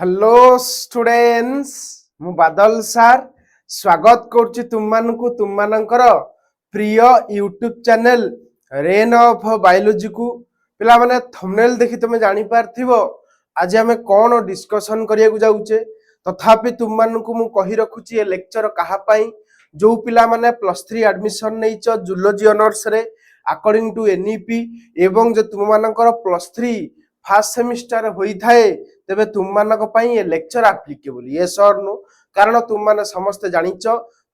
Hello students मु बादल सार स्वागत करुच्ची तुमମାନଙ୍କର प्रिय YouTube channel rain of biology को पिला माने थंबनेल देखि तुम जानि पारथिबो आज हमें कौन डिस्कशन करिया को जाउचे तथापि तुमମାନଙ୍କୁ मु कहि रखुची ए लेक्चर कहा पई जो पिला माने +3 एडमिशन नैच जूलॉजी ऑनर्स रे अकॉर्डिंग टू एनईपी एवं जे तुमମାନଙ୍କର +3 फर्स्ट सेमिस्टर होई थाए तेबे तुमମାନଙ୍କ ପାଇଁ ए लेक्चर एप्लीकेबल यस और नो कारण तुमମାନେ समस्त जानिच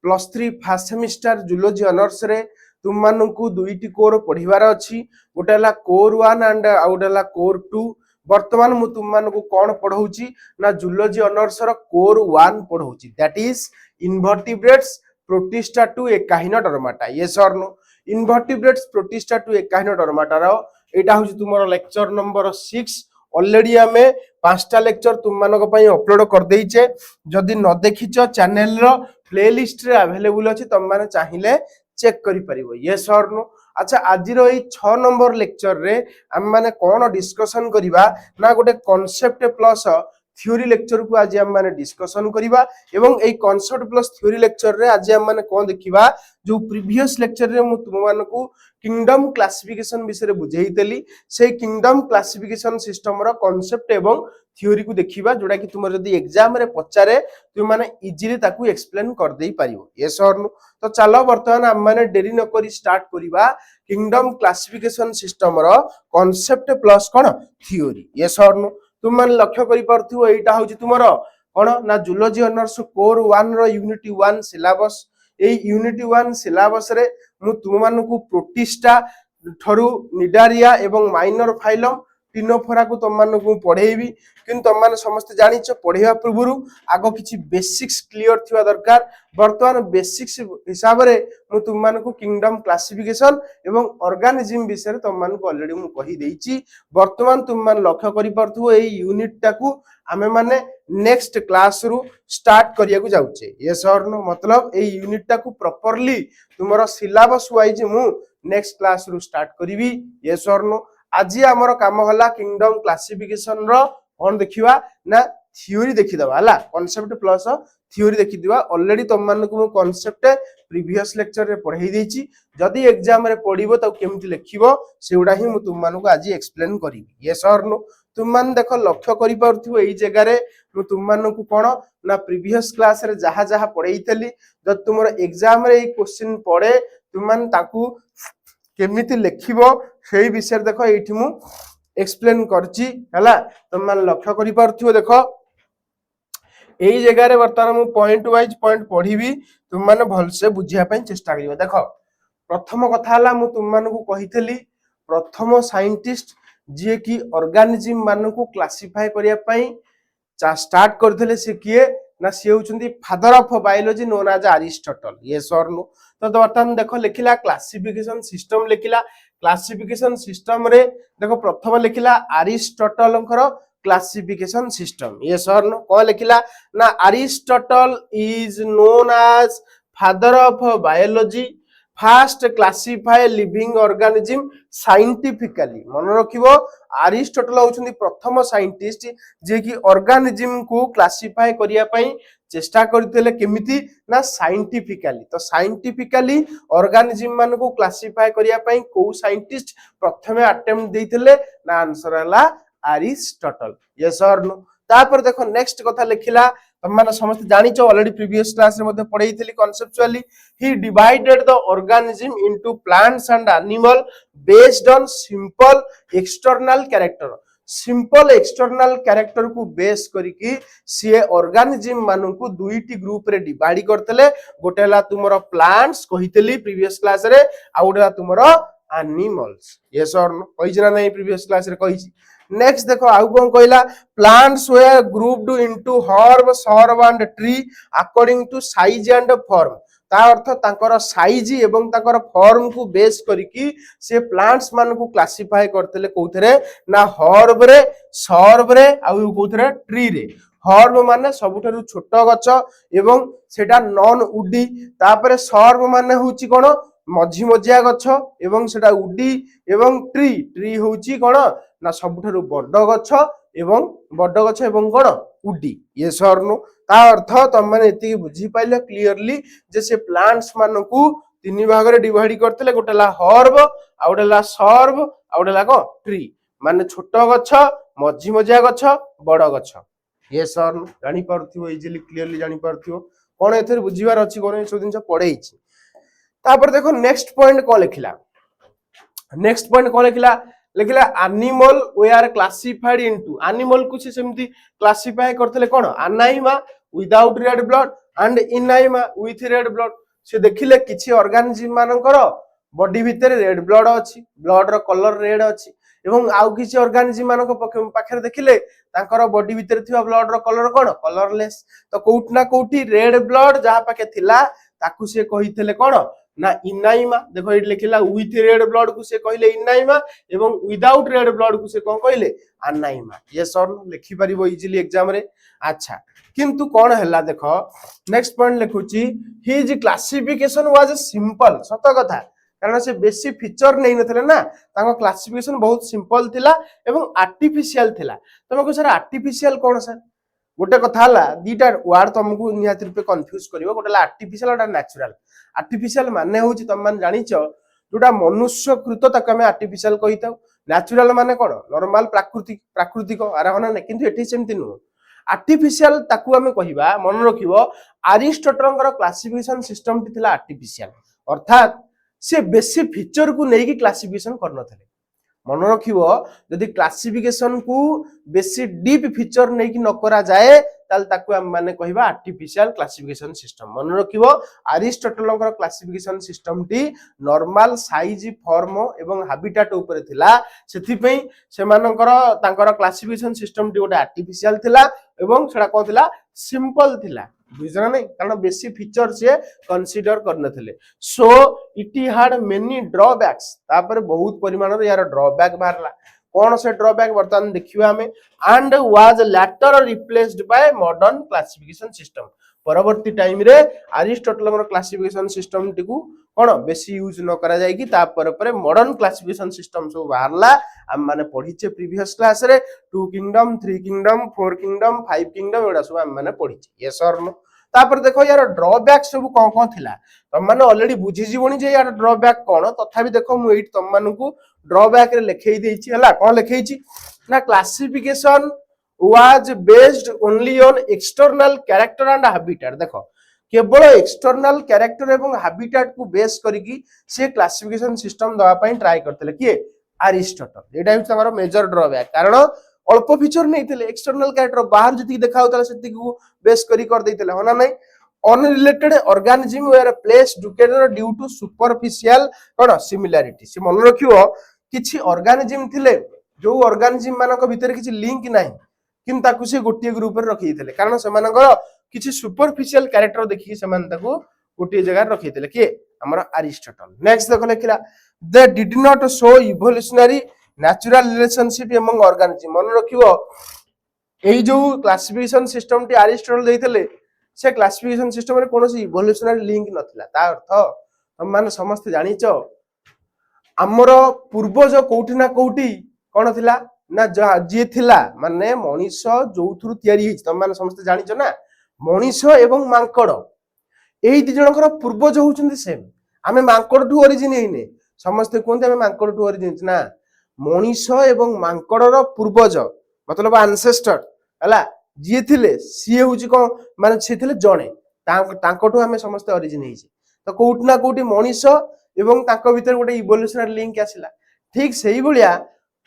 +3 फर्स्ट सेमिस्टर जूलॉजी ऑनर्स रे तुमମାନଙ୍କୁ दुईटी कोर पढिबार अछि गोटेला कोर 1 एंड आउटला कोर 2 वर्तमान मु तुमମାନଙ୍କୁ कोन पढौची ना जूलॉजी ऑनर्स रो कोर 1 पढौची that is invertebrates protista to echinodermata yes और no invertebrates protista to echinodermata रो एटा होची तुमरो लेक्चर नंबर 6 ऑलरेडी हमें 5टा लेक्चर तुमମାନଙ୍କ ପାଇଁ अपलोड कर देइचे जदी न देखिछ चैनल रो प्लेलिस्ट रे अवेलेबल अछि तुम माने चाहिए चेक करि परिबो यस और नो अच्छा आज रो ए 6 नंबर लेक्चर रे हम माने कोन डिस्कशन करिबा ना गोटे कांसेप्ट प्लस थ्योरी लेक्चर को आज हम माने डिस्कशन करिबा एवं ए कांसेप्ट प्लस थ्योरी लेक्चर रे आज हम माने कोन देखिबा जो प्रीवियस लेक्चर रे मु तुमମାନଙ୍କୁ किंगडम क्लासिफिकेशन विषय रे बुझेइतली से किंगडम क्लासिफिकेशन सिस्टम रो कांसेप्ट एवं थ्योरी को देखिबा जोडा कि तुम जदी एग्जाम रे पचारे तुम माने इजीली ताकू एक्सप्लेन कर देई पारिबो यस और नो तो चलो वर्तमान हम माने देरी न करी स्टार्ट करिबा किंगडम क्लासिफिकेशन सिस्टम रो कांसेप्ट प्लस कोन थ्योरी यस और नो तुम माने लक्ष्य करि परथिबो एटा होची तुमरो कोन ना zoology honours core 1 row unit 1 syllabus a unit 1 syllabus रे मु तुमମାନଙ୍କୁ प्रोटिस्टा ठरू निडारिया एवं माइनर फाइलम टिनोफोरा को तुमମାନଙ୍କୁ पढेइबी किंतु तुम माने समस्त जानिछ पढेवा पूर्वरु आगो किछि बेसिक्स क्लियर थिवा दरकार वर्तमान बेसिक्स हिसाब रे मु तुमମାନଙ୍କୁ किंगडम क्लासिफिकेशन एवं ऑर्गेनिज्म विषय रे तुमମାନଙ୍କୁ ऑलरेडी मु कहि देइछि वर्तमान तुम मान लक्ष्य करि परथु ए यूनिट टाकू आमे माने नेक्स्ट क्लास रु स्टार्ट करिया को जाउचे यस और नो मतलब ए यूनिट टाकू प्रॉपर्ली तुमरो सिलेबस वाइज मु नेक्स्ट क्लास रु स्टार्ट करिवि यस और नो आज हमर काम हला किंगडम क्लासिफिकेशन रो कोन देखिबा ना थ्योरी देखि दबा हला कांसेप्ट प्लस थ्योरी देखि दिबा ऑलरेडी तुम मानको मु कांसेप्ट प्रीवियस लेक्चर रे पढाई देछि जदी एग्जाम रे पढिबो त केमति लिखिबो सेउडा ही मु तुम मानको आज एक्सप्लेन करिवि यस और नो तुम मान देखो लक्ष्य करि परथु एई जगह रे मु तुम मानको कोन ना प्रीवियस क्लास रे जहा जहा पढाईतली जद तुमरो एग्जाम रे ए क्वेश्चन पढे तुम मान ताकू केमिति लिखिबो सेही विषय देखो एठी मु एक्सप्लेन करची हला तुम मान लक्ष्य करि परथिबो देखो एई जगह रे वर्तमान मु पॉइंट वाइज पॉइंट पढिबी तुम माने भल से बुझिया पई चेष्टा करियो देखो प्रथम कथा हला मु तुम मानको कहितली प्रथम साइंटिस्ट जे कि ऑर्गेनिज्म मानको क्लासिफाई करिया पई स्टार्ट करथिले से किए ना से होचंदी father of biology known as Aristotle yes और नो तो वर्तमान देखो लिखिला क्लासिफिकेशन सिस्टम लिखिला क्लासिफिकेशन सिस्टम रे देखो प्रथम लिखिला अरिस्टोटल कर क्लासिफिकेशन सिस्टम यस और नो को लिखिला ना Aristotle is known as father of biology first classify living organism scientifically मन रखिबो अरिस्टोटल होचंदी प्रथम साइंटिस्ट जे कि ऑर्गेनिज्म को क्लासिफाई करिया पई चेष्टा करथिले केमिति ना साइंटिफिकली तो साइंटिफिकली ऑर्गेनिज्म मान को क्लासिफाई करिया पई को साइंटिस्ट प्रथमे अटेम्प्ट देथिले ना आंसर हला अरिस्टोटल यस और नो तापर देखो नेक्स्ट कथा लिखिला तुम माने समस्त जानिछ ऑलरेडी प्रीवियस क्लास रे मध्ये पढाईथिली conceptually he divided the organism into plants and animal based on simple external character simple external character को बेस करिकी सी ऑर्गेनिज्म मानु को दुईटी ग्रुप रे डिवाइड करतले गोटेला तुमरो प्लांट्स कहितली प्रीवियस क्लास रे आ गोटेला तुमरो एनिमल्स यस और नो कहिजना नै प्रीवियस क्लास रे कहिछि नेक्स्ट देखो आउ कोन कहला plants were grouped into herb shrub and tree according to size and form ता अर्थ ताकर साइज एवं ताकर फॉर्म को बेस करिकी से प्लांट्स मान को क्लासिफाई करतले कोथरे ना हर्ब रे सर्ब रे आउ कोथरे ट्री रे हर्ब माने सबुठारु छोट गछ एवं सेटा नॉन उडी तापरे सर्ब माने होची कोन मझी मझिया गछ एवं सेटा उडी एवं ट्री ट्री होची कोन ना सबुठारु बड़ गछ एवं बड़ गछ एवं कौन उडी यस और नो ता अर्थ तुम मैंने एति बुझी पाइल क्लियरली जे से प्लांट्स मानकू तीन भाग रे डिवाइड करथिले गोटे ला हर्ब आ गोटे ला सर्ब आ गोटे ला को ट्री माने छोट गछ मझी मझिया गछ बड़ गछ यस और नो जानि परथियो इजीली क्लियरली जानि परथियो कोन एथरे बुझीबार अछि कोन ए सब दिन पढेइछि तापर देखो नेक्स्ट पॉइंट को लिखिला नेक्स्ट पॉइंट को लिखिला लिखिला animal they are classified into animal कुछ सेमती क्लासिफाई करथले कोन anaima without red blood and enaima with red blood से देखिले किछि ऑर्गेनिज्म मानकर बॉडी भितर रेड ब्लड अछि ब्लड रो कलर रेड अछि एवं आउ किछि ऑर्गेनिज्म मानक पाखरे देखिले तांकर बॉडी भितर थिबा ब्लड रो कलर कोन कलरलेस तो कोउट ना कोउटी रेड ब्लड जहा पाके थिला ताकू से कहितले कोन ना इनाइमा देखो ये लिखिला विथ रेड ब्लड को से कहले इनाइमा एवं विदाउट रेड ब्लड को से कोन कहले अनाइमा ये सर लिखि परिबो इजीली एग्जाम रे अच्छा किंतु कोन हला देखो नेक्स्ट पॉइंट लिखुची हिज क्लासिफिकेशन वाज सिंपल सत कथा कारण से बेसी फीचर नै नथले ना ताको क्लासिफिकेशन बहुत सिंपल थिला एवं आर्टिफिशियल थिला तुमको सर आर्टिफिशियल कोन सर गोटे कथा हला दीटा वर्ड तुमको निहाती रूपे कंफ्यूज करिवो गोटे आर्टिफिशियल और नेचुरल आर्टिफिशियल माने होची तुम मान जानिचो जोटा मनुष्य कृत तक हमें आर्टिफिशियल कहिताउ नेचुरल माने कोन नॉर्मल प्राकृतिक आराधना नै किंतु एठी सेमति नु आर्टिफिशियल ताकू हमें कहिबा मन रखिबो अरिस्टोटलଙ୍କର क्लासिफिकेशन सिस्टम ति थिला आर्टिफिशियल अर्थात से बेसी फीचर को नेकी क्लासिफिकेशन करनथले मन रखिबो यदि क्लासिफिकेशन को बेसी डीप फीचर नेकी न करा जाए ताल ताकू हम माने कहिबा आर्टिफिशियल क्लासिफिकेशन सिस्टम मन रखिबो अरिस्टोटलଙ୍କର क्लासिफिकेशन सिस्टम टी नॉर्मल साइज फॉर्म एवं हैबिटेट ऊपर थिला सेथि पई सेमानकर तांकर क्लासिफिकेशन सिस्टम टी गोटे आर्टिफिशियल थिला एवं सेडा को थिला सिंपल थिला बुझना नहीं कारण बेसी फीचर से कंसीडर करनथले so it had many drawbacks तापर बहुत परिमाण रे यार ड्रॉबैक बाहरला कौन से ड्रॉबैक वर्तमान देखिबा हमें and was later replaced by modern classification system परवर्ती टाइम रे अरिस्टोटलଙ୍କର क्लासिफिकेशन सिस्टम टिकू कोन बेसी यूज न करा जाय कि तापर पर मॉडर्न क्लासिफिकेशन सिस्टम सब बाहरला हम माने पढिचे प्रीवियस क्लास रे 2 किंगडम 3 किंगडम 4 किंगडम 5 किंगडम एडा सब हम माने पढिचे यस और नो तापर देखो यार ड्रॉबैक सब कोन कोन थिला तम माने ऑलरेडी बुझी जीवनी जे यार ड्रॉबैक कोन तथापि देखो मु एट तम मानकू ड्रॉबैक रे लिखै देछि हला कोन लिखैछि ना classification was based only on external character and habitat देखो केवल एक्सटर्नल कैरेक्टर एवं हैबिटेट को बेस करिकी से क्लासिफिकेशन सिस्टम दवा पई ट्राई करथले किए अरिस्टोटल एटा हिच तमरो मेजर ड्रॉबैक कारण अल्प फीचर नै थिले एक्सटर्नल कैरेक्टर बाहर जति देखा होतला सेति को बेस करी कर दैथिले होना नै unrelated organism were placed together due to superficial कोन सिमिलरिटी से मन रखियो किछि ऑर्गेनिज्म थिले जो ऑर्गेनिज्म मानक भीतर किछि लिंक नाही किंतु ताकू से गोटे ग्रुप रे रखि थिले कारण सेमानकर किछि सुपरफिशियल कैरेक्टर देखि सेमान ताकू गोटे जगह रखि थिले के हमर अरिस्टोटल नेक्स्ट देखो लिखला they did not show evolutionary natural relationship among organism मन रखियो एई जो क्लासिफिकेशन सिस्टम टी अरिस्टोटल देइथिले से क्लासिफिकेशन सिस्टम रे कोनोसी इवोल्यूशनरी लिंक नथिला ता अर्थ हम माने समस्त जानिचो हमर पूर्वज कोउठी ना कोउठी कोन थिला ना जे थिला माने मनीष जोथुरु तयारी हिच तम माने समस्त जानिचो ना मनीष एवं मांकड़ एई दि जनकर पूर्वज होउचंदी सेम आमे मांकड़ ठु ओरिजिन हेने समस्त कोनते आमे मांकड़ ठु ओरिजिन ना मनीष एवं मांकड़ रो पूर्वज मतलब एंसेस्टर हला जे थिले सी होउची को माने से थिले जणे तांको ठु आमे समस्त ओरिजिन हेची तो कोउठ ना कोउठी मनीष एवं तांको भीतर गोटे इवोल्यूशनरी लिंक आसिला ठीक सेही भलिया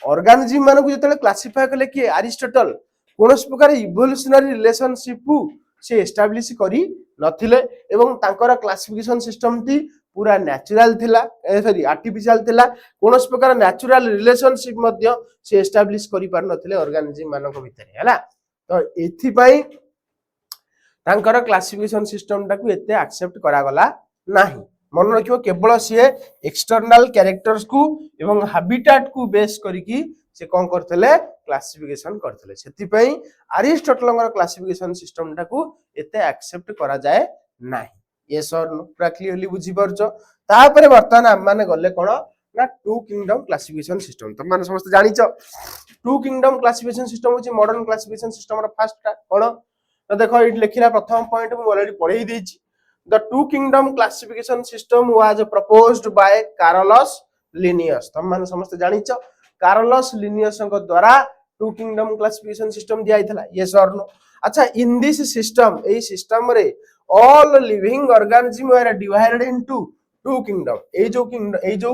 ऑर्गेनिज्म मानकु जतले क्लासिफाई कले कि अरिस्टोटल कोनस प्रकार इवोल्यूशनरी रिलेशनशिप को से एस्टैब्लिश करी नथिले एवं तांकर क्लासिफिकेशन सिस्टम टी पूरा नेचुरल थिला सॉरी आर्टिफिशियल थिला कोनस प्रकार नेचुरल रिलेशनशिप मध्य से एस्टैब्लिश करी पार नथिले ऑर्गेनिज्म मानक भीतर हला तो एथि पई तांकर क्लासिफिकेशन सिस्टम टाकू एते एक्सेप्ट करा गला नाही मन रखियो केवल से एक्सटर्नल कैरेक्टर्स को एवं हैबिटेट को बेस करिकी से कोन करथले क्लासिफिकेशन करथले सेति पई अरिस्टोटलଙ୍କର क्लासिफिकेशन सिस्टम टाकू एते एक्सेप्ट करा जाय नाही यस और नो पूरा क्लियरली बुझी परछो तापरे वर्तमान हम माने गले कोन ना टू किंगडम क्लासिफिकेशन सिस्टम तुम माने समस्त जानिछ टू किंगडम क्लासिफिकेशन सिस्टम होची modern classification system row first टा कोन तो देखो इट लिखिला प्रथम पॉइंट मु ऑलरेडी पढै देछि the two kingdom classification system was proposed by Carolus Linnaeus तुम माने समस्त जानिछ कार्लोस लिनियस को द्वारा टू किंगडम क्लासिफिकेशन सिस्टम दिया आइथला यस और नो अच्छा इन दिस सिस्टम ए सिस्टम रे all living organism were divided into two kingdom ए जो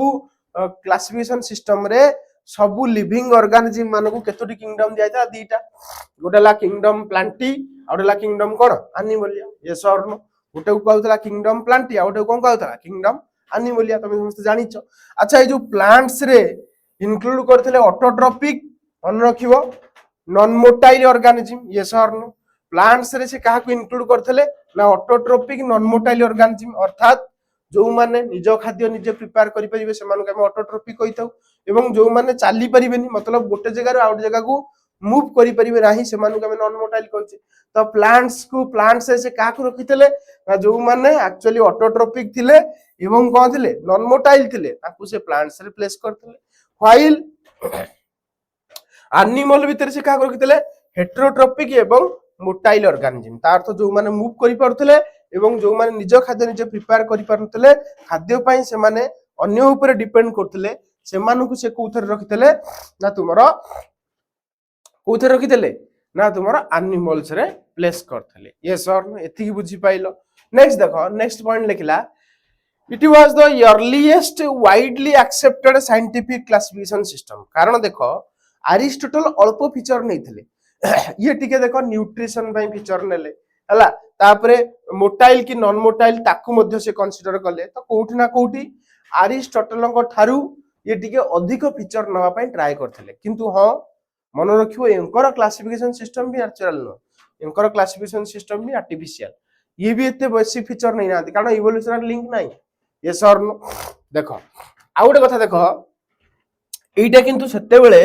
क्लासिफिकेशन सिस्टम रे सबु लिविंग ऑर्गेनिज्म मानको केतोटी किंगडम दिया था दीटा गोटेला किंगडम प्लांटी आउटेला किंगडम कोन एनिमलिया यस और नो गोटे को कहउतला किंगडम प्लांटी आउटे कोन कहउतला किंगडम एनिमलिया तमे समस्त जानिछ अच्छा ए जो प्लांट्स रे इंक्लूड करथले ऑटोट्रोपिक मन रखिबो नॉन मोटाइल ऑर्गेनिज्म यस और नो प्लांट्स रे से काहा को इंक्लूड करथले ना ऑटोट्रोपिक नॉन मोटाइल ऑर्गेनिज्म अर्थात जो माने निज खाद्य निजे प्रिपेयर करि परिबे से मानको हम ऑटोट्रोपिक कहिताउ एवं जो माने चाली परिबेनी मतलब गोटे जगह आउट जगह को मूव करि परिबे नाही से मानको हम नॉन मोटाइल कहचे तो प्लांट्स से काहा को रखितले ना जो माने एक्चुअली ऑटोट्रोपिक थिले एवं कोन थिले नॉन मोटाइल थिले ताकू से प्लांट्स रे प्लेस करथिले व्हाइल एनिमल भीतर से काहा को रखितले हेटेरोट्रोपिक एवं मोटाइल ऑर्गेनिज्म तार अर्थ जो माने मूव करि परथले एवं जो माने निज खाद्य निजे प्रिपेयर करि परथले खाद्य पई से माने अन्य ऊपर डिपेंड करथले से मानकु से कोथर रखितले ना तुमरो कोथर रखितले ना तुमरो एनिमल्स रे प्लेस करथले यस और नो एथि बुझी पाइलो नेक्स्ट देखो नेक्स्ट पॉइंट लिखला it was the earliest widely accepted scientific classification system कारण देखो अरिस्टोटल अल्प फीचर नैथिले ये टिके देखो न्यूट्रिशन पई फीचर नेले हला तापरे मोटाइल की नॉन मोटाइल ताकू मध्ये से कंसीडर कले तो कोठी ना कोठी अरिस्टोटल को थारु ये टिके अधिक फीचर नवा पई ट्राई करथिले किंतु हां मन रखियो एंकर क्लासिफिकेशन सिस्टम भी नेचुरल नो एंकर क्लासिफिकेशन सिस्टम भी आर्टिफिशियल ये भी एते बेसिक फीचर नै नाथि कारण इवोल्यूशनरी लिंक नै यस और नो देखो आ गोटे कथा देखो एटा किंतु सेते बेले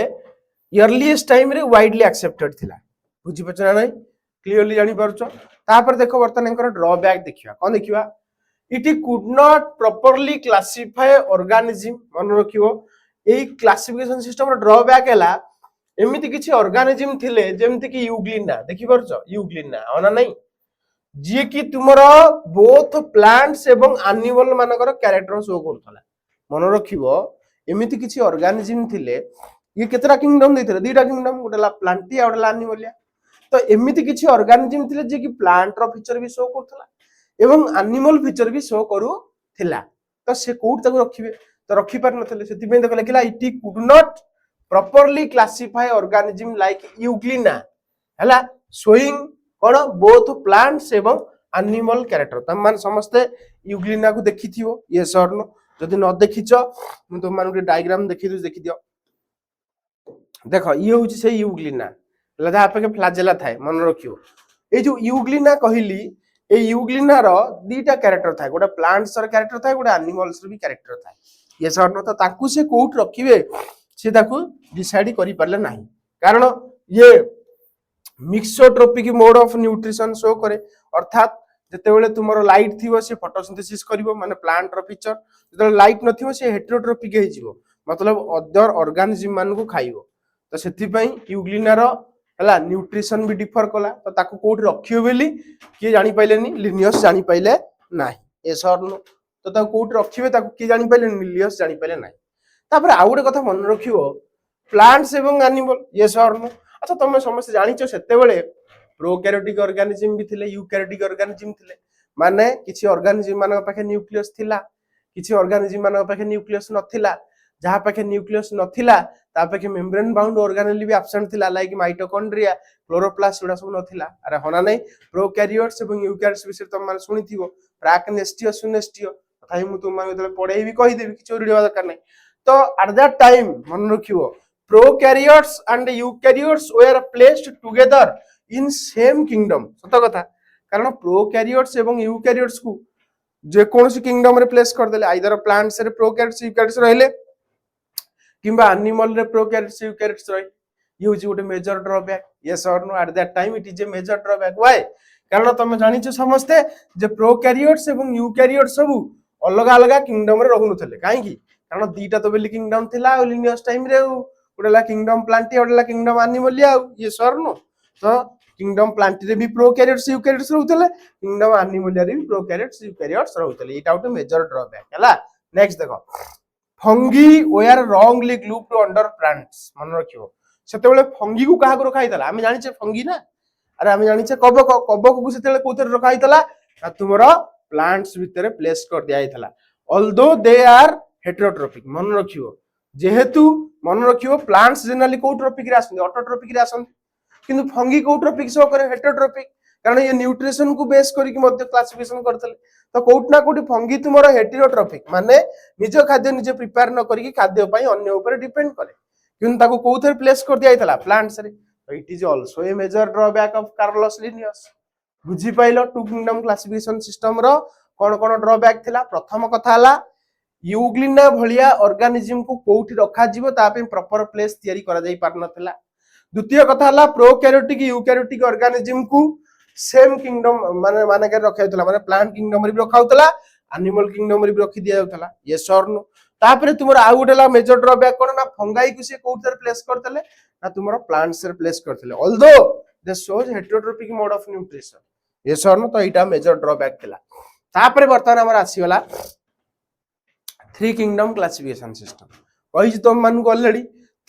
अर्लीएस्ट टाइम रे वाइडली एक्सेप्टेड थिला बुझी पछना नै क्लियरली जानि परछो तापर देखो वर्तमान एंकर ड्रॉबैक देखिया कोन देखिवा it could not properly classify organism मन रखियो एई क्लासिफिकेशन सिस्टम रो ड्रॉबैक हैला एमिति किछि ऑर्गेनिज्म थिले जेमति कि यूग्लिना देखि परछो यूग्लिना ओना नै जे कि तुमरो बोथ प्लांट्स एवं एनिमल मानकर कैरेक्टर शो करथला मन रखियो एमिति किछि ऑर्गेनिज्म थिले ये केतरा किंगडम देथिले दीटा किंगडम गोटेला प्लांटी आ गोटेला एनिमलिया तो एमिति किछि ऑर्गेनिज्म थिले जे कि प्लांट रो फीचर भी शो करथला एवं एनिमल फीचर भी शो करू थिला तो से कोड तक रखिबे तो रखि पार नथले सेति पे देखो लिखला it could not properly classify organism like Euglena हला शोइंग कोन बोथ प्लांट्स एवं एनिमल कैरेक्टर तम मान समस्त यूग्लिना को देखिथियो यस और नो जदि न देखिचो म तुम मान डायग्राम देखि दियो देखो ये होची से यूग्लिना लदा आपके फ्लैजेला थाए मन रखियो ए जो यूग्लिना कहिली ए यूग्लिना रो दीटा कैरेक्टर थाए गोटा प्लांट्स रो कैरेक्टर थाए गोटा एनिमल्स रो भी कैरेक्टर थाए ये सर न तो ताकू से कोट रखिबे से ताकू डिसाइड करि परले नाही कारण ये मिक्सोट्रोपिक मोड ऑफ न्यूट्रिशन शो करे अर्थात जते बेले तुमरो लाइट थिवो से फोटोसिंथेसिस करिवो माने प्लांट रो फीचर जते लाइट नथिवो से हेटेरोट्रोपिक हे जिवो मतलब अदर ऑर्गेनिज्म मान को खाइवो तो सेति पई यूग्लिना रो हला न्यूट्रिशन भी डिफर कला तो ताको कोट रखियो बेली के जानि पाइलेनी लिनियस जानि पाइले नाही एस और नो तो ताको कोट रखिबे ताको के जानि पाइले लिनियस जानि पाइले नाही तापर आ गोटे कथा मन रखियो प्लांट्स एवं एनिमल यस और नो अच्छा तुम समस्त जानिचो सेते बेले प्रोकैरियोटिक ऑर्गेनिज्म भी थिले यूकैरियोटिक ऑर्गेनिज्म थिले माने किछि ऑर्गेनिज्म मानक पाखे न्यूक्लियस थिला किछि ऑर्गेनिज्म मानक पाखे न्यूक्लियस नथिला जहा पाखे न्यूक्लियस नथिला ता पाखे मेम्ब्रेन बाउंड ऑर्गेनेल भी एब्सेंट थिला लाइक माइटोकॉन्ड्रिया क्लोरोप्लास्ट उडा सब नथिला अरे होना नै प्रोकैरियोट्स एवं यूकैरियोट्स विषय तुम मान सुनिथिबो प्राकनेस्टियो सुनेस्टियो तथापि मु तुम मान जले पढाई भी कहि देबी किछि ओरिडा दरकार नै तो एट दैट टाइम मन रखियो prokaryotes and eukaryotes were placed together in same kingdom सत कथा कारण prokaryotes एवं eukaryotes को जे कोनसी किंगडम रे प्लेस कर देले आइदर प्लांट्स रे prokaryotes eukaryotes रहले किंबा एनिमल रे prokaryotes eukaryotes रही ये होची गोटे मेजर ड्रॉबैक यस और no at that time it is a major drawback why कारण तुम जानि छ समस्ते जे prokaryotes एवं eukaryotes सब अलग अलग किंगडम रे रहु नथले काहे की कारण दीटा तो बेली किंगडम थिला लिनियस टाइम रे गोटेला किंगडम प्लांटी गोटेला kingdom Animalia yes or no तो किंगडम प्लांटी रे भी प्रोकैरियोट्स यूकैरियोट्स रहउतले किंगडम एनिमलिया रे भी प्रोकैरियोट्स यूकैरियोट्स रहउतले एटा उटे मेजर ड्रॉबैक हला नेक्स्ट देखो fungi were wrongly grouped under plants मन रखियो सेते बेले फंगी को काहा को रखाइतला हम जानि छे फंगी ना अरे हम जानि छे कबक कबक को सेते बेले कोथर रखाइतला आ तुमरो प्लांट्स भितरे प्लेस कर दिया आइतला ऑल्दो दे आर हेटेरोट्रोपिक मन रखियो जेहेतु मन रखियो प्लांट्स जनरली को ट्रोपिक रे आसंती ऑटोट्रोपिक रे आसंती किंतु फंगी को ट्रोपिक सो करे हेटेरोट्रोपिक कारण ये न्यूट्रिशन को बेस करिक मध्य क्लासिफिकेशन करतले तो कोट ना कोटी फंगी तुमरो हेटेरोट्रोपिक माने निज खाद्य निजे प्रिपेयर न करिक खाद्य पई अन्य ऊपर डिपेंड करे किंतु ताको कोथर प्लेस कर दिया आइतला प्लांट्स रे तो it is also a major drawback of Carolus Linnaeus बुझी पाइलो टू किंगडम क्लासिफिकेशन सिस्टम रो कोन कोन ड्रॉबैक थिला प्रथम कथा हला यूग्लिना भलिया ऑर्गेनिज्म को कोठी रखा जीवो ता पे प्रॉपर प्लेस तयारी करा जाई पार नथिला द्वितीय कथा हला प्रोकैरियोटिक यूकैरियोटिक ऑर्गेनिज्म को सेम किंगडम माने माने के रखा होतला माने प्लांट किंगडम रे भी रखा होतला एनिमल किंगडम रे भी रखी दिया होतला ये सरनो तापरे तुमरा आ गोटेला मेजर ड्रॉबैक कोन ना फंगाई को से कोठर प्लेस करतले ना तुमरा प्लांट्स रे प्लेस करतले although they shows heterotrophic mode of nutrition yes or no तो इटा मेजर ड्रॉबैक थिला तापरे वर्तमान हमर आसी वाला थ्री किंगडम क्लासिफिकेशन सिस्टम कहि तुम मान को already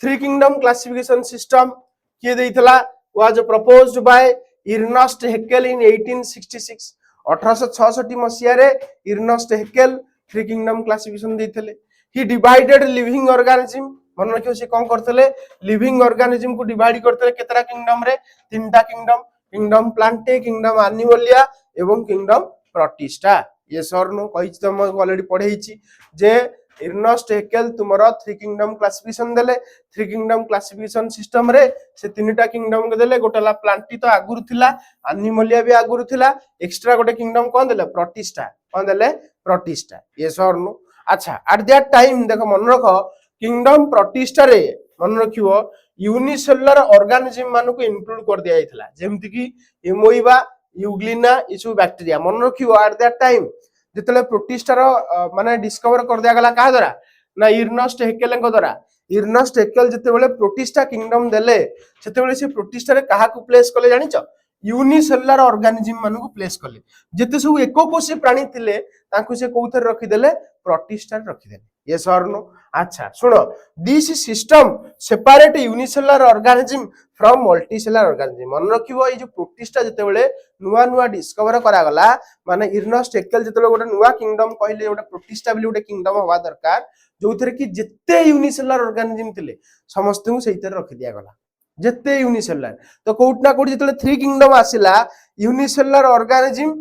three kingdom classification system किए देइतला वाज प्रपोज्ड बाय इर्नस्ट हेकेल इन 1866 1866 मसिया रे इर्नस्ट हेकेल थ्री किंगडम क्लासिफिकेशन देइतले ही डिवाइडेड लिविंग ऑर्गेनिज्म मन रखियो से कोन करतले लिविंग ऑर्गेनिज्म को डिवाइड करतले केतरा किंगडम रे तीनटा kingdom kingdom Plantae kingdom Animalia एवं किंगडम प्रोटिस्टा ये सर नो कहि तुम ऑलरेडी पढेइची जे इर्नस्ट हेकेल तुमरो थ्री किंगडम क्लासिफिकेशन देले थ्री किंगडम क्लासिफिकेशन सिस्टम रे से तीनटा किंगडम के देले गोटेला प्लांटी तो आगुरु थिला एनिमलिया भी आगुरु थिला एक्स्ट्रा गोटे किंगडम कोन देले प्रोटिस्टा कोन देले प्रोटिस्टा ये सर नो अच्छा एट दैट टाइम देखो मन रखो किंगडम प्रोटिस्टा रे मन रखियो यूनिसेलुलर ऑर्गेनिज्म मान को इंक्लूड कर दिया जाइतला जेमति कि एमोइबा यूग्लिना इसु बैक्टीरिया मन रखियो एट दैट टाइम जेतले प्रोटिस्टा रो माने डिस्कवर कर दिया गला का द्वारा ना इर्नस्ट हेकेल को द्वारा इर्नस्ट हेकेल जते बेले प्रोटिस्टा किंगडम देले सेते बेले से प्रोटिस्टा रे काहा को प्लेस कले जानिचो यूनिसेलुलर ऑर्गेनिज्म मान को प्लेस कले जते सब एकोकोशी प्राणी थिले तांको से कोथर रखि देले प्रोटिस्टा रखि देले ये सर नो अच्छा सुनो this system separate unicellular organism from multicellular organism मन रखिबो ए जो प्रोटिस्टा जते बेले नुवा नुवा डिस्कवर करा गला माने इर्नस्ट हेकेल जते बेले गोटे नुवा किंगडम कहले गोटे प्रोटिस्टा बिली गोटे किंगडम होवा दरकार जोथरे कि जते यूनिसेलुलर ऑर्गेनिज्म थिले समस्त को सहित रखि दिया गला जते यूनिसेलुलर तो कोट ना कोट जते थ्री किंगडम आसिला यूनिसेलुलर ऑर्गेनिज्म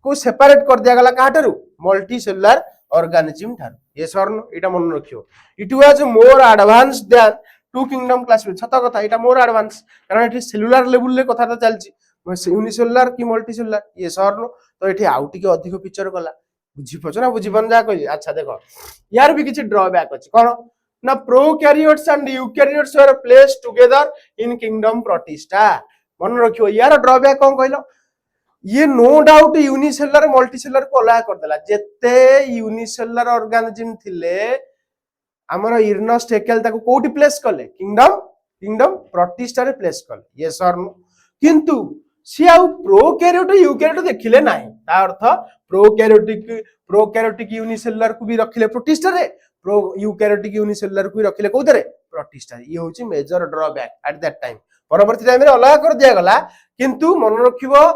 को सेपरेट कर दिया गला काटारू मल्टीसेलुलर ऑर्गेनिज्म ठार ये सरनो एटा मन रखियो it was more advance than two kingdom classification सत कथा एटा मोर एडवांस कारण एठी सेलुलर लेवल ले कथा तो चलची यूनिसेलुलर की मल्टीसेलुलर ये सरनो तो एठी आउटी के अधिक फीचर गला बुझी पछ ना बुझी बन जा कहि अच्छा देखो यार भी किछि ड्रॉबैक अछि कोन ना prokaryotes and eukaryotes are placed together in kingdom protista मन रखियो यार ड्रॉबैक कोन कहलो ये नो डाउट यूनिसेलुलर मल्टीसेलुलर को अलग कर देला जेते यूनिसेलुलर ऑर्गेनिज्म थिले हमर इर्नस्ट हेकेल ताको कोठी प्लेस करले किंगडम प्रोटिस्टा रे प्लेस करले ये सर किंतु सी आउ प्रोकैरियोट यूकैरियोट देखिले नाही ता अर्थ प्रोकैरियोटिक यूनिसेलुलर को भी रखिले प्रोटिस्टा रे प्रो यूकैरियोटिक यूनिसेलुलर को भी रखिले कोदरे प्रोटिस्टा ये होची major drawback at that time परवर्ती टाइम रे अलग कर दिया गला किंतु मन रखिबो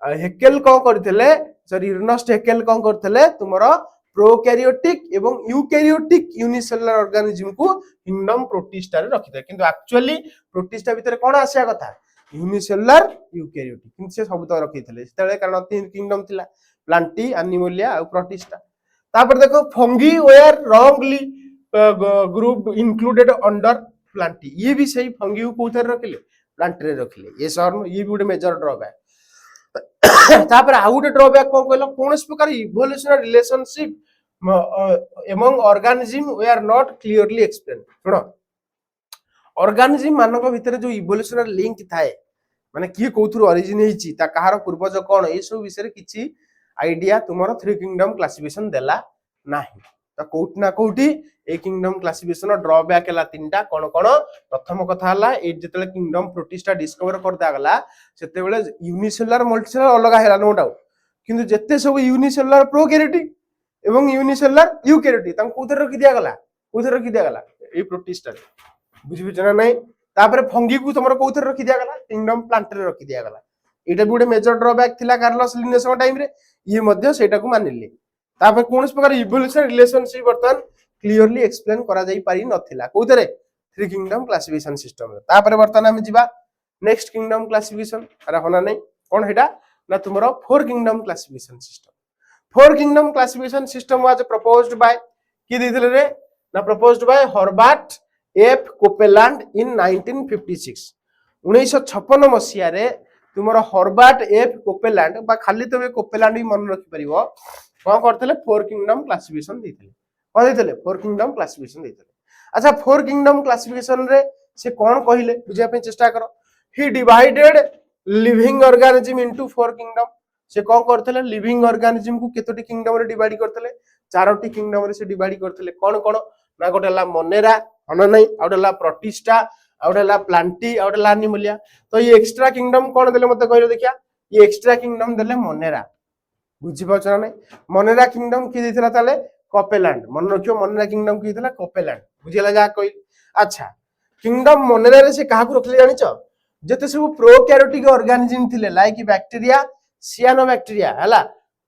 हेकेल कोन करथिले सॉरी इर्नस्ट हेकेल कोन करथिले तुमरो प्रोकैरियोटिक एवं यूकैरियोटिक यूनिसेलुलर ऑर्गेनिज्म को किंगडम प्रोटिस्टा रे रखिदे किंतु एक्चुअली प्रोटिस्टा भीतर कोन आसिया कथा यूनिसेलुलर यूकैरियोटिक किंतु से सब तो रखिथिले सेतले कारण तीन किंगडम थिला प्लांटी एनिमलिया और प्रोटिस्टा तापर देखो fungi were wrongly group included under plantae ये भी सही फंगी को कोथर रखिले प्लांटी रे रखिले ये सर ये भी गोटे मेजर ड्रॉबैक तापर आउ गोटे ड्रॉबैक कोन कहलो कोनस प्रकार evolutionary relationship among organism they are not clearly explain सुनो ऑर्गेनिज्म मानक भितर जो इवोल्यूशनरी लिंक थाए माने की कोथुर ओरिजिन हेची ता कहार पूर्वज कोन ए सब विषय किछि आईडिया तुमरो थ्री किंगडम क्लासिफिकेशन देला नाही तो कोउट ना कोउटी ए किंगडम क्लासिफिकेशन ड्रॉबैक है तीनटा कोन कोन प्रथम कथा हला ए जेतले किंगडम प्रोटिस्टा डिस्कवर कर दा गला सेते बेले यूनिसेलुलर मल्टीसेलुलर अलग हैला नो डाउट किंतु जेते सब यूनिसेलुलर प्रोकैरियोटिक एवं यूनिसेलुलर यूकैरियोटिक तां कोथर रखि दिया गला कोथर रखि दिया गला ए प्रोटिस्टा बुझि बिचना नहीं तापर फंगी को तमरो कोथर रखि दिया गला किंगडम प्लांट रे रखि दिया गला एटा भी गोटे मेजर ड्रॉबैक थिला कार्लोस लिनेस टाइम रे ये मध्य सेटा को मानिले तापर कोनस प्रकार इवोल्यूशन रिलेशनशिप बर्तन क्लियरली एक्सप्लेन करा जाई पारी नथिला कोथरे थ्री किंगडम क्लासिफिकेशन सिस्टम रे तापर बर्तन हम जिबा नेक्स्ट किंगडम क्लासिफिकेशन अरे होना नहीं कोन हेटा ना तुमरो four kingdom classification system four kingdom classification system was proposed by की दिथिले रे ना proposed by Herbert F Copeland in 1956 1956 मसिया रे तुमरो हर्बर्ट एफ कोपेलैंड बा खाली तबे कोपेलैंड भी मन रखि परिबो कोन करथले फोर किंगडम क्लासिफिकेशन देथिले कोन देथिले फोर किंगडम क्लासिफिकेशन देथिले अच्छा फोर किंगडम क्लासिफिकेशन रे से कोन कहिले बुझिया पे चेष्टा करो ही divided living organism into four kingdom से कोन करथले लिविंग ऑर्गेनिज्म को केतोटी किंगडम रे डिवाइड करथले चारोटी किंगडम रे से डिवाइड करथले कोन कोन ना गोटेला मोनेरा अन नहीं आउडेला प्रोटिस्टा आउडेला प्लांटी आउडेला एनिमलिया तो ये एक्स्ट्रा किंगडम कोन देले मते कहलो देखिया ये एक्स्ट्रा किंगडम देले मोनेरा बुझि पाछना नहीं मोनेरा किंगडम की देथिला ताले कोपेलैंड मन रखियो मोनेरा किंगडम की देथिला कोपेलैंड बुझिला जा कहि अच्छा किंगडम मोनेरा रे से काहा को रखले जानि छ जते सब प्रोकैरियोटिक ऑर्गेनिज्म थिले लाइक बैक्टीरिया सियानोबैक्टीरिया हला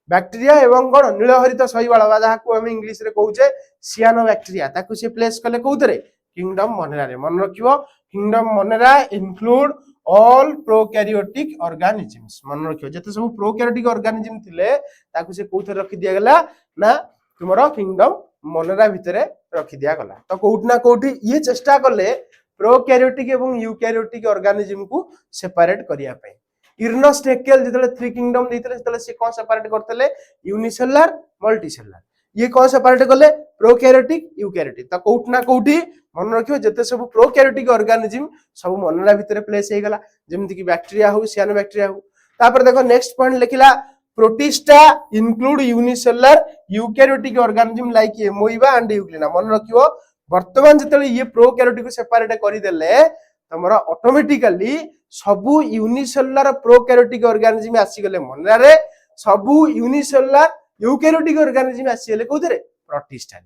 बैक्टीरिया एवं कोन नीलहरित शैवाल बा जहा को हम इंग्लिश रे कहूचे सियानोबैक्टीरिया ताकू से प्लेस कले कोउतरे किंगडम मोनेरा रे मन रखियो kingdom Monera include all prokaryotic organisms मन रखियो जते सब प्रोकैरियोटिक ऑर्गेनिज्म थिले ताकू से कोउथे रखि दिया गला ना तुमरो किंगडम मोनेरा भितरे रखि दिया गला तो कोउठ ना कोउठी ये चेष्टा करले प्रोकैरियोटिक एवं यूकैरियोटिक ऑर्गेनिज्म को सेपरेट करिया पे इर्नस्ट हेक्केल जेतले थ्री किंगडम देथिले जेतले से कोन सेपरेट करथले यूनिसेलुलर मल्टीसेलुलर ये कोन सेपरेट करले प्रोकैरियोटिक यूकैरियोटिक तो कोउठ ना कोउठी मन रखियो जते सब प्रोकैरियोटिक ऑर्गेनिज्म सब मोनेरा भितरे प्लेस हे गला जेमति कि बैक्टीरिया हो सियानोबैक्टीरिया हो तापर देखो नेक्स्ट पॉइंट लिखिला Protista include unicellular eukaryotic organism like amoeba and euglena मन रखियो वर्तमान जेतले ये प्रोकैरियोटिक को सेपरेट करि देले तमरा ऑटोमेटिकली सबु यूनिसेलुलर प्रोकैरियोटिक ऑर्गेनिज्म आसी गले मोनेरा रे सबु यूनिसेलुलर यूकैरियोटिक ऑर्गेनिज्म आसी गले कोथरे प्रोटिस्टा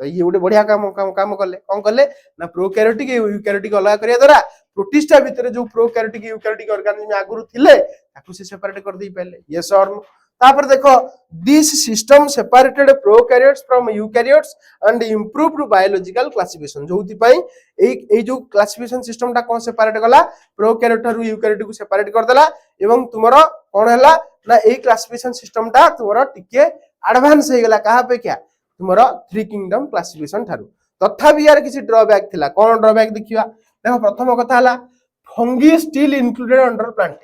तो ये गोटे बढ़िया काम कले कौन कले ना प्रोकैरियोटिक यूकैरियोटिक अलग करिया द्वारा प्रोटिस्टा भितर जो प्रोकैरियोटिक यूकैरियोटिक ऑर्गेनिज्म आगुरु थिले ताकू से सेपरेट कर दे पहले यस और नो तापर देखो this system separated prokaryotes from eukaryotes and improved biological classification जोथि पई ए जो क्लासिफिकेशन सिस्टम टा कोन सेपरेट गला प्रोकैरियोट रु यूकैरियोट को सेपरेट कर देला एवं तुमरो कोन हला ना ए क्लासिफिकेशन सिस्टम टा तुमरो टिके एडवांस हे गला कहा पे क्या तुमरो थ्री किंगडम क्लासिफिकेशन थारु तथापि यार किसी ड्रॉबैक थिला कोन ड्रॉबैक देखिबा देखो प्रथम कथा हला fungi still included under plant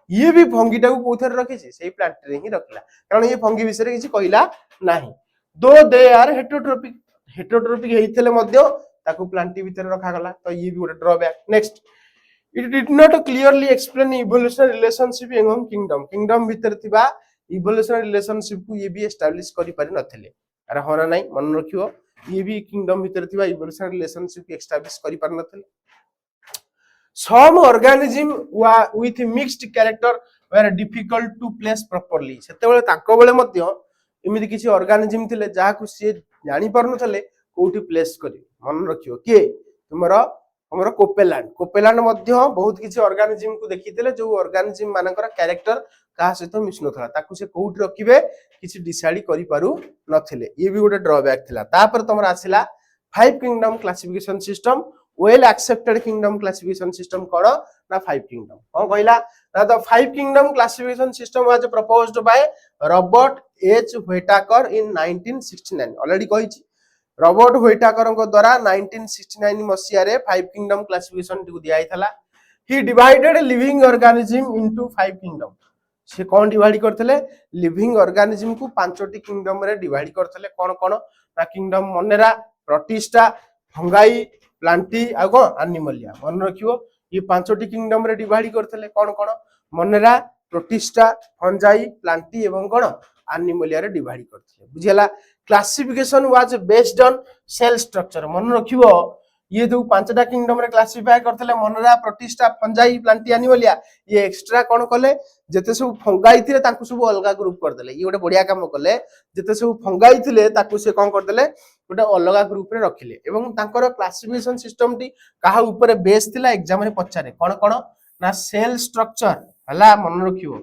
ये भी फंगी टा को कोथर रखी छी सेही प्लांट रे ही रखला कारण ये फंगी विषय रे किसी कहिला नाही दो दे आर हेटेरोट्रोपिक हेइथले मध्य ताको प्लांटी भीतर रखा गला तो ये भी गोटे drawback next it did not clearly explain evolution relationship among kingdom kingdom भीतर थिबा इवोल्यूशन रिलेशनशिप को ये भी एस्टैब्लिश करि पारि नथिले अरे होना नहीं मन रखियो ये भी किंगडम भीतर थिबा इवोल्यूशन रिलेशनशिप को एस्टैब्लिश करि पारि नथिले some organism with mixed character were difficult to place properly सेते बेले ताको बेले मध्य एमिति किछि ऑर्गेनिज्म थिले जहा को से जानि परन थले कोठी प्लेस करी मन रखियो के तुमरो हमरो कोपेलैंड मध्य बहुत किछि ऑर्गेनिज्म को देखिथिले जो ऑर्गेनिज्म मानकर कैरेक्टर का सहित मिसनो थला ताकू से कोठी रखिबे किछि डिसाइड करि पारु नथिले ये भी गोटे ड्रॉबैक थिला तापर तमरा आसिला five kingdom classification system well accepted kingdom classification system kono na five kingdom kon कहला ना the five kingdom classification system was proposed by Robert H Whittaker in 1969 already कहि छी रॉबर्ट व्हिटाकर को द्वारा 1969 मसिया रे फाइव किंगडम क्लासिफिकेशन को दिया आइथला he divided living organism into five kingdom से कोन डिवाइड करथले लिविंग ऑर्गेनिज्म को पांचटी किंगडम रे डिवाइड करथले कोन कोन ना kingdom Monera Protista Fungi Plantae आ को एनिमलिया मन रखियो ये पांचटी किंगडम रे डिवाइड करथले कोन कोन मोनेरा प्रोटिस्टा फंजाई प्लांटी एवं कोन एनिमलिया रे डिवाइड करथिले बुझियला classification was based on cell structure मन रखिबो ये जो पांचटा किंगडम रे क्लासिफाई करथिले Monera Protista Fungi Plantae Animalia ये एक्स्ट्रा कोन कले जते सब फंगाई थिले ताकू सब अलगा ग्रुप कर देले ये गोटे बढ़िया काम कले जते सब फंगाई थिले ताकू से कोन कर देले गोटे अलगा ग्रुप रे रखिले एवं तांकर क्लासिफिकेशन सिस्टम टी काहा ऊपर बेस थिला एग्जाम रे पचारे कोन कोन ना सेल स्ट्रक्चर हला मन रखिबो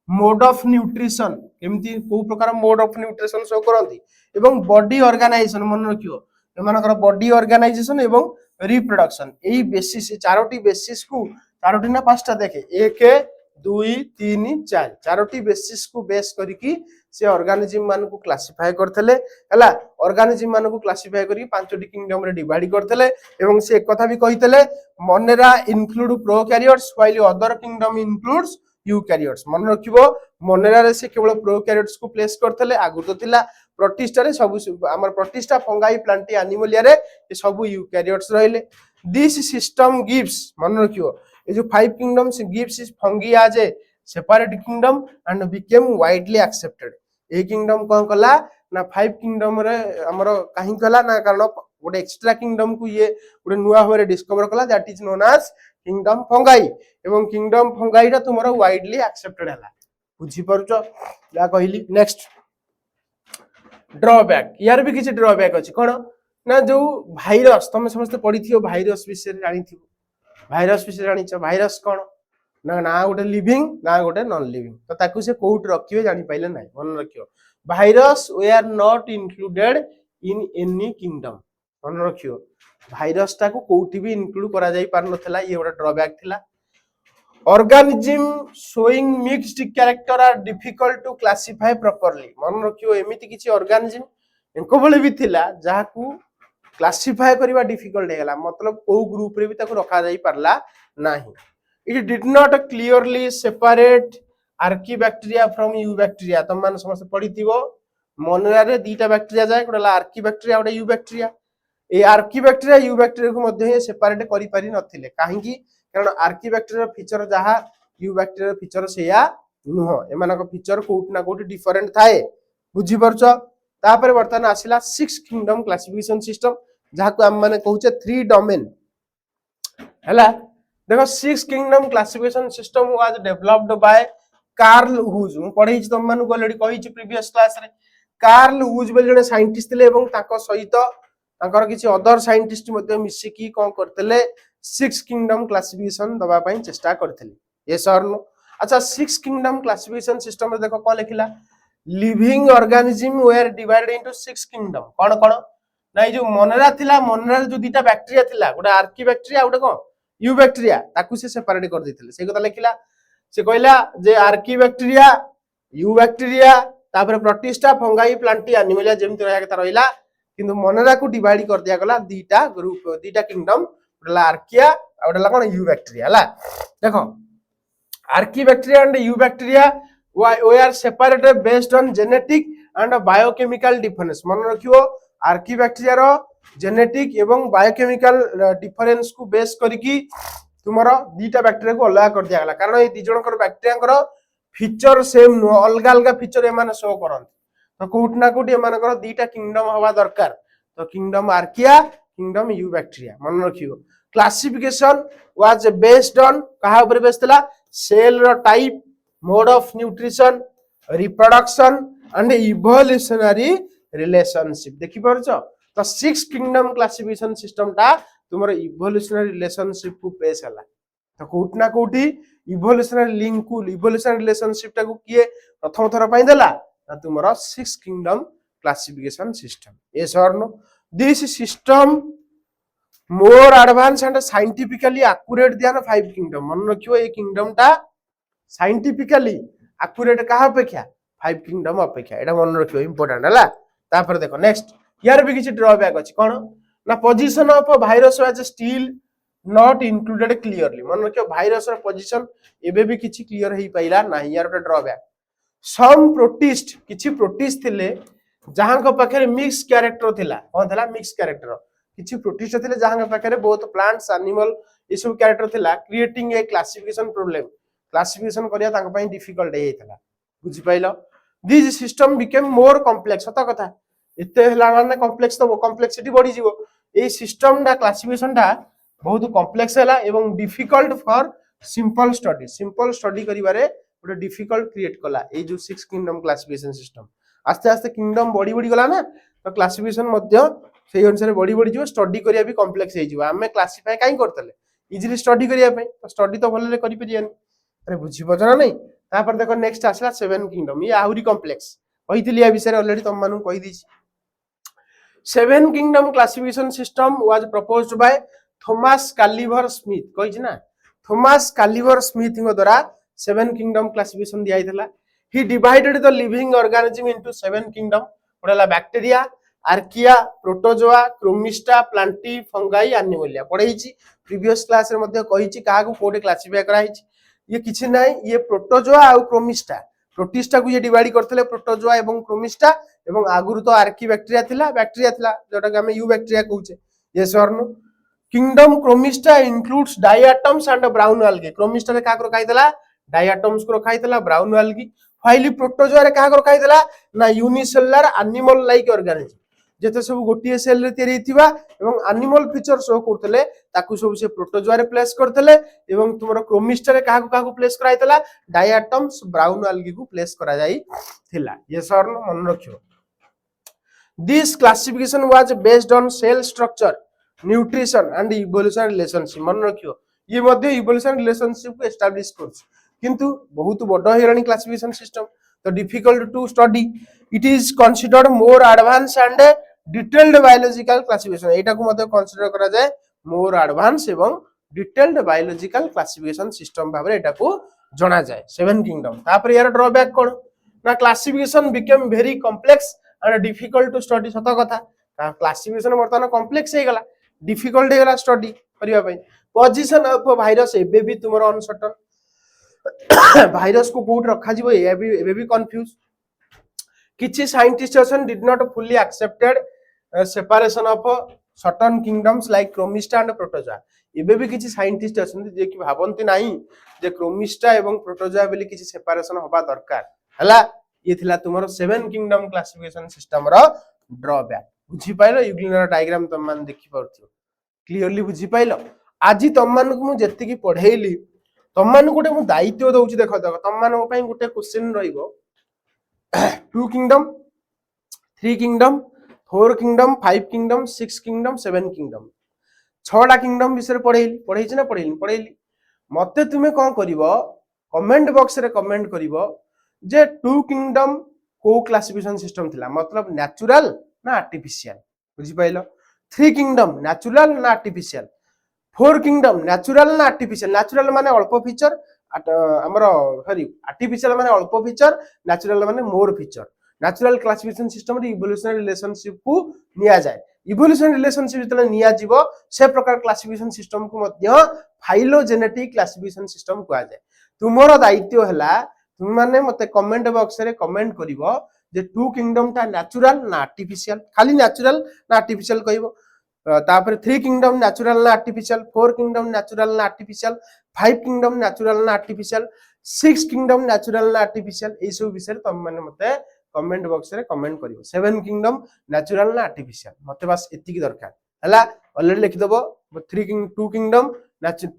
मोड ऑफ न्यूट्रिशन केमती को प्रकार मोड ऑफ न्यूट्रिशन शो करंती एवं बॉडी ऑर्गेनाइजेशन मन रखियो एमानकर बॉडी ऑर्गेनाइजेशन एवं रिप्रोडक्शन एही बेसिस चारोटी बेसिस को चारोटी ना पांचटा देखे 1 2 3 4 चारोटी बेसिस को बेस करिकी से ऑर्गेनिज्म मान को क्लासिफाई करथले हला ऑर्गेनिज्म मान को क्लासिफाई करी पांचटी किंगडम रे डिवाइड करथले एवं से एक कथा भी कहितले Monera include prokaryotes while other kingdom includes eukaryotes मन रखिबो मोनेरा रे से केवल प्रोकैरियोट्स को प्लेस करथले आगु तो थिला प्रोटिस्टा रे सब हमर प्रोटिस्टा फंगाई प्लांटी एनिमलिया रे ये सब यूकैरियोट्स रहिले दिस सिस्टम गिव्स मन रखियो ये जो 5 kingdoms gives is Fungi as a separate kingdom and became widely accepted a kingdom कोन कला ना 5 किंगडम रे हमर काहे कला ना कारण गोटे एक्स्ट्रा किंगडम को ये गोटे नुवा होरे डिस्कवर कला that is known as kingdom fungi एवं किंगडम फंगाई रा तुमरा वाइडली एक्सेप्टेड हला बुझी परछो या कहली नेक्स्ट ड्रॉबैक यार भी किसी ड्रॉबैक अछि कोन ना जो भाइरस तुम समस्त पढ़ी थियो भाइरस विषय जानि थियो भाइरस विषय जानि छ भाइरस कोन ना ना गोटे लिविंग ना गोटे नॉन लिविंग तो ताकू से कोउट रखिबे जानि पाइले नै मन रखियो virus they are not included in any kingdom मन रखियो भाइरस ता को कोउटी भी इंक्लूड करा जाई पार नथला ये गोटे ड्रॉबैक थिला organism showing mixed character are difficult to classify properly मन रखियो एमिति किछि organism एनको भले भी थिला जाहाकू क्लासिफाई करबा डिफिकल्ट हेला मतलब को ग्रुप रे भी ताको रखा जाई परला नाही it did not clearly separate archaebacteria from eubacteria तुम मान समस्त पढिथिबो मोनेरा रे दीटा बैक्टीरिया जाय कोला आर्कीबैक्टीरिया ओडे यूबैक्टीरिया ए आर्कीबैक्टीरिया यूबैक्टीरिया को मध्ये सेपरेट करि पारि नथिले काहेकि कारण आर्कीबैक्टीरिया फीचर जहा यूबैक्टीरिया फीचर सेया नुह एमानक फीचर कोट ना कोट डिफरेंट थाए बुझी परछो तापर वर्तमान आसिला 6 किंगडम क्लासिफिकेशन सिस्टम जहा को हम माने कहूचे 3 डोमेन हला देखो 6 kingdom classification system was developed by Carl Woese मु पढै छी तुम मानु ऑलरेडी कहि छी प्रीवियस क्लास रे कार्ल हुज बेल जने साइंटिस्ट थिले एवं ताको सहित ताकर किछि अदर साइंटिस्ट मध्ये मिसि की कोन करतले 6 किंगडम क्लासिफिकेशन दबा पई चेष्टा करथिले यस और नो अच्छा 6 किंगडम क्लासिफिकेशन सिस्टम रे देखो कोन लिखिला living organism were divided into 6 kingdom कोन कोन नै जो मोनेरा थिला मोनेरा जो दीटा बैक्टीरिया थिला गोटे आर्कीबैक्टीरिया गोटे कोन यूबैक्टीरिया ताकू से सेपरेट कर दिथिले से कथा लिखिला से कहला जे आर्कीबैक्टीरिया यूबैक्टीरिया तापर प्रोटिस्टा फंगाई प्लांटी एनिमलिया जेमति रहया कथा रहिला किंतु मोनेरा को डिवाइड कर दिया गला दीटा ग्रुप दीटा किंगडम ओडला आर्किया ओडला कोन यूबैक्टीरिया हला देखो archaebacteria and eubacteria we are separated based on genetic and biochemical difference मन रखियो आर्कीबैक्टीरिया रो जेनेटिक एवं बायोकेमिकल डिफरेंस को बेस करिकी तुमरो दीटा बैक्टीरिया को अलग कर दिया गला कारण ए दी जनकर बैक्टीरिया कर फीचर सेम नो अलग अलग फीचर ए माने शो करन तो कोट ना कोट ए मानकर दीटा किंगडम हवा दरकार तो किंगडम आर्किया किंगडम यूबैक्टीरिया मन रखियो क्लासिफिकेशन वाज बेस्ड ऑन कहा ऊपर बेस थला सेल रो type mode of nutrition reproduction and evolutionary relationship देखि परछो तो 6 किंगडम क्लासिफिकेशन सिस्टम ता तुमरो इवोल्यूशनरी रिलेशनशिप को पेश हला तो कोट ना कोठी इवोल्यूशनरी लिंक को इवोल्यूशनरी रिलेशनशिप ता को किए प्रथम थरा पई देला ना तुमरो 6 किंगडम क्लासिफिकेशन सिस्टम यस और no this system more advance and scientifically accurate than 5 kingdom मन रखियो ए किंगडम ता साइंटिफिकली एक्यूरेट कहा अपेक्षा 5 किंगडम अपेक्षा एटा मन रखियो इंपोर्टेंट हला तापर देखो नेक्स्ट यार भी किछि ड्रॉबैक अछि कोन ना position of virus was still not included clearly मन रखियो वायरस रो पोजीशन एबे भी किछि क्लियर हेई पाइला नाही यार ड्रॉबैक सम प्रोटिस्ट किछि प्रोटिस्ट थिले जहां को पाखरे मिक्स कैरेक्टर थिला कोन थिला मिक्स कैरेक्टर किछि प्रोटिस्ट थिले जहां को पाखरे बहुत प्लांट्स एनिमल ई सब कैरेक्टर थिला creating a classification problem classification करिया ताको पई डिफिकल्ट हेइतला बुझि pilo this system became more complex सत कथा एते हला माने कॉम्प्लेक्स तो कॉम्प्लेक्सिटी बढ़ी जीवो ए सिस्टम डा क्लासिफिकेशन डा बहुत कॉम्प्लेक्स हला एवं डिफिकल्ट फॉर सिंपल स्टडी करिवारे गोटे डिफिकल्ट क्रिएट कला ए जो 6 किंगडम क्लासिफिकेशन सिस्टम आस्ते आस्ते किंगडम बढ़ी बढ़ी गला ना तो क्लासिफिकेशन मध्य सेही अनुसार बढ़ी बढ़ी जीवो स्टडी करिया भी कॉम्प्लेक्स हे जीवो हमें क्लासिफाई काई करतले इजीली स्टडी करिया पे तो स्टडी तो भले करि परियानी अरे बुझी पछ ना नहीं तापर देखो नेक्स्ट आसला 7 किंगडम ये आहुरी कॉम्प्लेक्स कहितली या विषय ऑलरेडी तुम मानु कहि दिछि 7 kingdom classification system was proposed by Thomas Cavalier Smith कहिछि ना थॉमस कालिवर स्मिथ को द्वारा 7 किंगडम क्लासिफिकेशन दिया आइतला he divided the living organism into 7 kingdom पडला bacteria Archaea Protozoa Chromista Plantae Fungi Animalia पढैछि प्रीवियस क्लास रे मध्ये कहिछि काहा को कोडे क्लासिफाई कराइछि ये किछि नाही ये प्रोटोजोआ आ क्रोमिस्टा प्रोटिस्टा को ये डिवाइड करथले प्रोटोजोआ एवं क्रोमिस्टा एवं आगुरु तो आर्की बैक्टीरिया थिला जोटा कि हमें यू बैक्टीरिया कहूचे यस और नो kingdom Chromista includes diatoms and brown algae Chromista रे का को रखाइतला डायटम्स को रखाइतला ब्राउन एल्गी फाइली प्रोटोजोआ रे का को रखाइतला ना यूनिसेलुलर एनिमल लाइक ऑर्गेनिज्म जेते सब गोटिए सेल रे तयारी थिबा एवं एनिमल फीचर शो करथले ताकू सब से प्रोटोजोआ रे प्लेस करथले एवं तुमरो क्रोमिस्टा रे का को प्लेस कराइतला डायटम्स ब्राउन एल्गी को प्लेस करा जाई थिला यस और नो मन रखियो this classification was based on cell structure nutrition and evolution relationship मन रखियो ये मध्ये इवोल्यूशन रिलेशनशिप को एस्टैब्लिश करछ किंतु बहुत बड़ हेरानी क्लासिफिकेशन सिस्टम तो difficult to study it is considered more advance and detailed biological classification एटा को मध्ये कंसीडर करा जाय मोर एडवांस एवं डिटेल्ड बायोलॉजिकल क्लासिफिकेशन सिस्टम भाबरे एटा को जणा जाय 7 किंगडम तापर यार ड्रॉबैक कोन ना classification became very complex and difficult to study सत कथा क्लासिफिकेशन वर्तमान कॉम्प्लेक्स हे गला डिफिकल्ट हे गला स्टडी करिया पई पोजीशन ऑफ वायरस एबे भी तुमरो अनसर्टन वायरस को कोड रखा जीवो एबे भी कंफ्यूज किछि साइंटिस्ट असन did not fully accepted separation of certain kingdoms like Chromista and Protozoa एबे भी किछि साइंटिस्ट असन जे कि भाबंती नाही जे क्रोमिस्टा एवं प्रोटोजोआ बेली किछि सेपरेशन होबा दरकार हला ये थिला तुमरो 7 किंगडम क्लासिफिकेशन सिस्टम रो ड्रॉबैक बुझी पाइलो यूक्लिडर डायग्राम तुम मान देखि परथियो क्लियरली बुझी पाइलो आजि तुम मान को मु जेति की पढेइली तुम मान गोटे मु दायित्व दउची देखो देखो तुम मान को पई गोटे क्वेश्चन रहिबो 2 kingdom 3 kingdom 4 kingdom 5 kingdom 6 kingdom 7 kingdom 6टा किंगडम विषय पढेइली ना पढेइली मते तुमे कोन करिवो कमेंट बॉक्स रे कमेंट करिवो जे 2 किंगडम को क्लासिफिकेशन सिस्टम थिला मतलब नेचुरल ना आर्टिफिशियल बुझी पाइलो 3 किंगडम नेचुरल ना आर्टिफिशियल 4 किंगडम नेचुरल ना आर्टिफिशियल नेचुरल माने अल्प फीचर हमरो सॉरी आर्टिफिशियल माने अल्प फीचर नेचुरल माने मोर फीचर नेचुरल क्लासिफिकेशन सिस्टम रे इवोल्यूशनरी रिलेशनशिप को निया जाय इवोल्यूशनरी रिलेशनशिप जतले निया जीवो से प्रकार क्लासिफिकेशन सिस्टम को मध्य फाइलोजेनेटिक क्लासिफिकेशन सिस्टम को आ जाय तुमरो दायित्व हला तुम माने मते कमेंट बॉक्स रे कमेंट करिवो जे 2 किंगडम ता नेचुरल ना आर्टिफिशियल खाली नेचुरल ना आर्टिफिशियल कहिवो तापर 3 किंगडम नेचुरल ना आर्टिफिशियल 4 किंगडम नेचुरल ना आर्टिफिशियल 5 किंगडम नेचुरल ना आर्टिफिशियल 6 किंगडम नेचुरल ना आर्टिफिशियल ए सब विषय तुम माने मते कमेंट बॉक्स रे कमेंट करिवो 7 किंगडम नेचुरल ना आर्टिफिशियल मते बस एति की दरकार हला ऑलरेडी लिखि दबो 2 किंगडम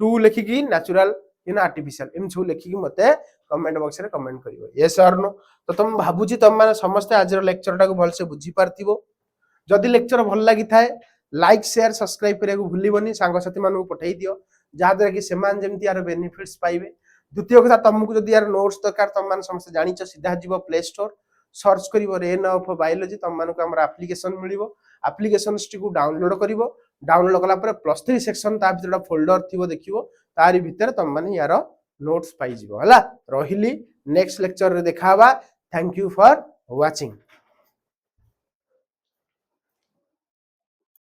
2 लिखि की नेचुरल इन आर्टिफिशियल एम सब लिखि की मते कमेंट बॉक्स रे कमेंट करिवो यस और नो तो तुम भाबुची तुम माने समस्त आज लेक्चर टा को भल से बुझी पारथिबो जदी लेक्चर भल लागि थाए लाइक शेयर सब्सक्राइब करिया को भूलिबनी सांग साथी मानु को पठेई दियो जहा द्वारा कि सेमान जेमति यार बेनिफिट्स पाइबे द्वितीय कथा तुमको जदी यार नोट्स दरकार तुम मान समस्त जानिचो सीधा जीवो प्ले स्टोर सर्च करिवो रेन ऑफ बायोलॉजी तुम मान को हमर एप्लीकेशन मिलिवो एप्लीकेशन को डाउनलोड करिवो डाउनलोड कला पर +3 सेक्शन ता भीतर फोल्डर थिवो देखिवो तारि भीतर तुम माने यार नोट्स पाई जीवो हला रहिली नेक्स्ट लेक्चर रे देखावा थैंक यू फॉर वाचिंग।